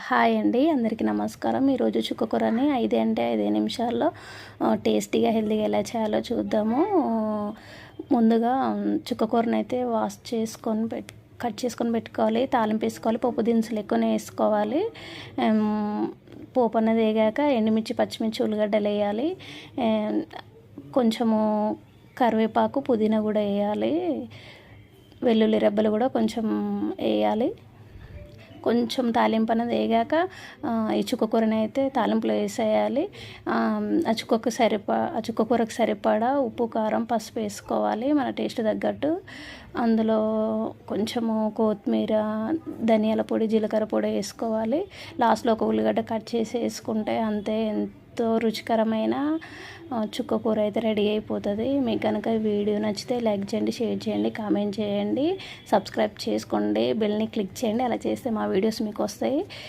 Hi అండి, అందరికీ నమస్కారం. ఈరోజు చుక్కకూరని 5 నిమిషాల్లో టేస్టీగా హెల్తీగా ఎలా చేయాలో చూద్దాము. ముందుగా చుక్కకూరని అయితే వాష్ చేసుకొని కట్ చేసుకొని పెట్టుకోవాలి. తాలింపు వేసుకోవాలి. పోపు దినుసులు ఎక్కువనే వేసుకోవాలి. పోపు అన్నది వేగాక ఎండుమిర్చి, పచ్చిమిర్చి, ఉల్లిగడ్డలు వేయాలి. కొంచెము కరివేపాకు, పుదీనా కూడా వేయాలి. వెల్లుల్లి రెబ్బలు కూడా కొంచెం వేయాలి. కొంచెం తాలింపు అనేది వేగాక ఈ చుక్కకూరని అయితే తాలింపులో వేసేయాలి. ఆ చుక్కకూరకు సరిపడా ఉప్పు, కారం, పసుపు వేసుకోవాలి మన టేస్ట్ తగ్గట్టు. అందులో కొంచెము కొత్తిమీర, ధనియాల పొడి, జీలకర్ర పొడి వేసుకోవాలి. లాస్ట్లో ఒక ఉల్లిగడ్డ కట్ చేసి వేసుకుంటే అంతే, ఎంతో రుచికరమైన చుక్కకూర అయితే రెడీ అయిపోతుంది. మీకు కనుక వీడియో నచ్చితే లైక్ చేయండి, షేర్ చేయండి, కామెంట్ చేయండి, సబ్స్క్రైబ్ చేసుకోండి, బెల్ని క్లిక్ చేయండి. అలా చేస్తే మా వీడియోస్ మీకు వస్తాయి.